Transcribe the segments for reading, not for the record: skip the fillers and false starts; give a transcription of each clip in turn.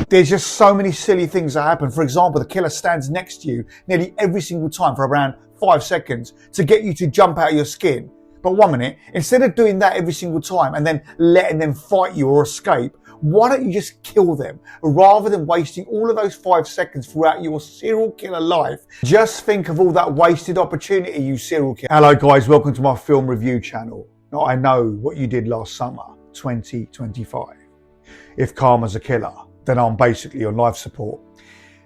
There's just so many silly things that happen. For example, the killer stands next to you nearly every single time for around 5 seconds to get you to jump out of your skin. But 1 minute, instead of doing that every single time and then letting them fight you or escape, why don't you just kill them rather than wasting all of those 5 seconds throughout your serial killer life? Just think of all that wasted opportunity, you serial killer. Hello guys, welcome to my film review channel. Now I know what you did last summer, 2025. If karma's a killer, then I'm basically on life support.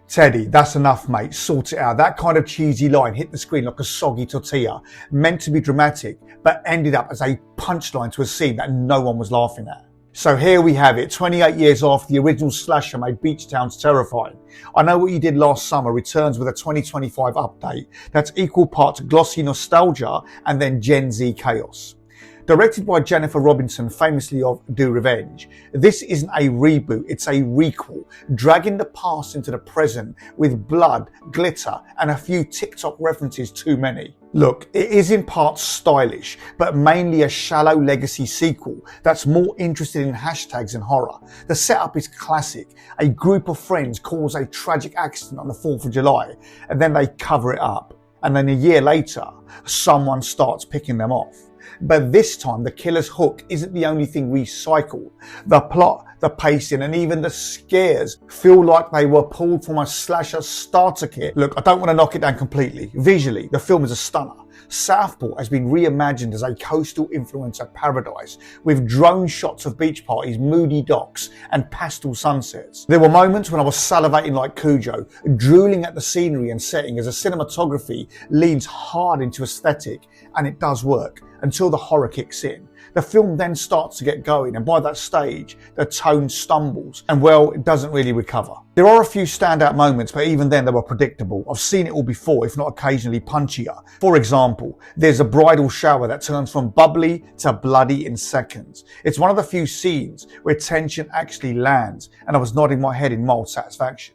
Teddy, that's enough mate, sort it out. That kind of cheesy line hit the screen like a soggy tortilla, meant to be dramatic, but ended up as a punchline to a scene that no one was laughing at. So here we have it, 28 years after the original slasher made beach towns terrifying. I Know What You Did Last Summer returns with a 2025 update that's equal parts glossy nostalgia and then Gen Z chaos. Directed by Jennifer Robinson, famously of Do Revenge, this isn't a reboot, it's a requel, dragging the past into the present with blood, glitter, and a few TikTok references too many. Look, it is in parts stylish, but mainly a shallow legacy sequel that's more interested in hashtags than horror. The setup is classic. A group of friends cause a tragic accident on the 4th of July, and then they cover it up. And then a year later, someone starts picking them off. But this time, the killer's hook isn't the only thing recycled. The plot, the pacing, and even the scares feel like they were pulled from a slasher starter kit. Look, I don't want to knock it down completely. Visually, the film is a stunner. Southport has been reimagined as a coastal influencer paradise with drone shots of beach parties, moody docks, and pastel sunsets. There were moments when I was salivating like Cujo, drooling at the scenery and setting as the cinematography leans hard into aesthetic, and it does work until the horror kicks in. The film then starts to get going, and by that stage, the tone stumbles, and well, it doesn't really recover. There are a few standout moments, but even then they were predictable. I've seen it all before, if not occasionally punchier. For example, there's a bridal shower that turns from bubbly to bloody in seconds. It's one of the few scenes where tension actually lands, and I was nodding my head in mild satisfaction.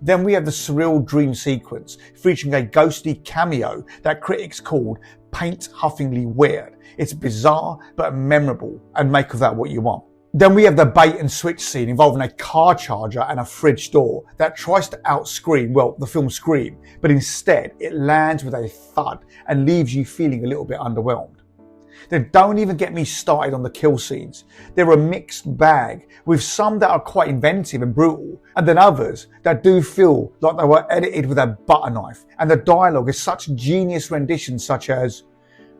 Then we have the surreal dream sequence, featuring a ghostly cameo that critics called paint-huffingly weird. It's bizarre but memorable, and make of that what you want. Then we have the bait and switch scene involving a car charger and a fridge door that tries to out-scream, well, the film Scream, but instead it lands with a thud and leaves you feeling a little bit underwhelmed. Then don't even get me started on the kill scenes. They're a mixed bag, with some that are quite inventive and brutal, and then others that do feel like they were edited with a butter knife. And the dialogue is such genius renditions such as,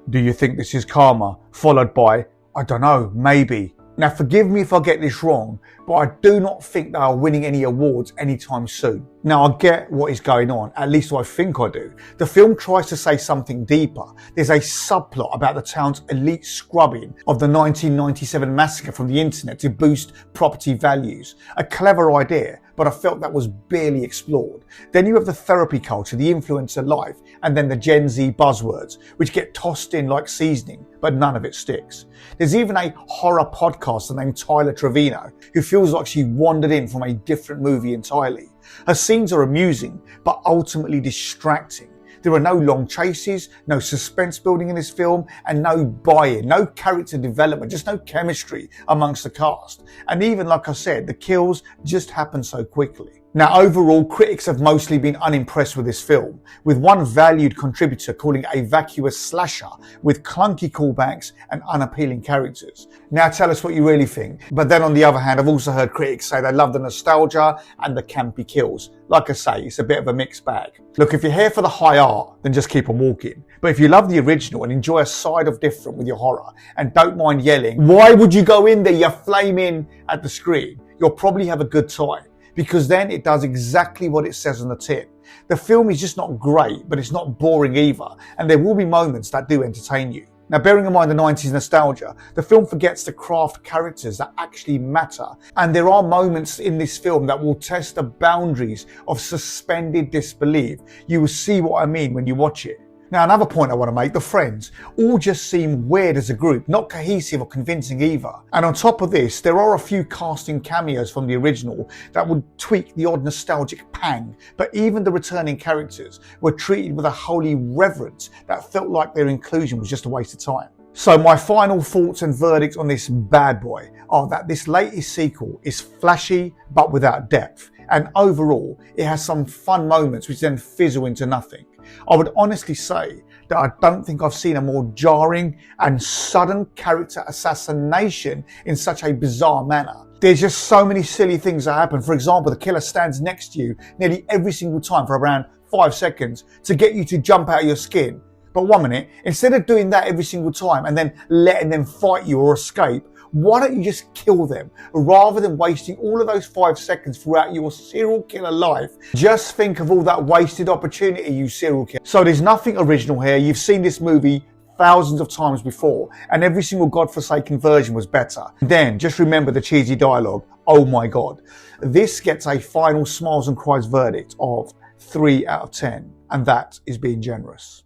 "Do you think this is karma?" followed by, "I don't know, maybe." Now forgive me if I get this wrong, but I do not think they are winning any awards anytime soon. Now I get what is going on, at least I think I do. The film tries to say something deeper. There's a subplot about the town's elite scrubbing of the 1997 massacre from the internet to boost property values. A clever idea, but I felt that was barely explored. Then you have the therapy culture, the influencer life, and then the Gen Z buzzwords, which get tossed in like seasoning, but none of it sticks. There's even a horror podcaster named Tyler Trevino, who feels like she wandered in from a different movie entirely. Her scenes are amusing, but ultimately distracting. There are no long chases, no suspense building in this film, and no buy-in, no character development, just no chemistry amongst the cast. And even like I said, the kills just happen so quickly. Now overall, critics have mostly been unimpressed with this film, with one valued contributor calling it a vacuous slasher with clunky callbacks and unappealing characters. Now tell us what you really think. But then on the other hand, I've also heard critics say they love the nostalgia and the campy kills. Like I say, it's a bit of a mixed bag. Look, if you're here for the high art, then just keep on walking. But if you love the original and enjoy a side of different with your horror and don't mind yelling, "Why would you go in there, you're flaming," at the screen, you'll probably have a good time. Because then it does exactly what it says on the tin. The film is just not great, but it's not boring either, and there will be moments that do entertain you. Now, bearing in mind the 90s nostalgia, the film forgets to craft characters that actually matter, and there are moments in this film that will test the boundaries of suspended disbelief. You will see what I mean when you watch it. Now, another point I want to make, the friends all just seem weird as a group, not cohesive or convincing either. And on top of this, there are a few casting cameos from the original that would tweak the odd nostalgic pang, but even the returning characters were treated with a holy reverence that felt like their inclusion was just a waste of time. So my final thoughts and verdicts on this bad boy are that this latest sequel is flashy but without depth, and overall it has some fun moments which then fizzle into nothing. I would honestly say that I don't think I've seen a more jarring and sudden character assassination in such a bizarre manner. There's just so many silly things that happen. For example, the killer stands next to you nearly every single time for around 5 seconds to get you to jump out of your skin. But 1 minute, instead of doing that every single time and then letting them fight you or escape, why don't you just kill them rather than wasting all of those 5 seconds throughout your serial killer life? Just think of all that wasted opportunity, you serial killer. So there's nothing original here. You've seen this movie thousands of times before, and every single godforsaken version was better. Then just remember the cheesy dialogue. Oh my God. This gets a final Smiles and Cries verdict of 3 out of 10, and that is being generous.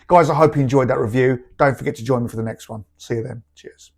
Guys, I hope you enjoyed that review. Don't forget to join me for the next one. See you then. Cheers.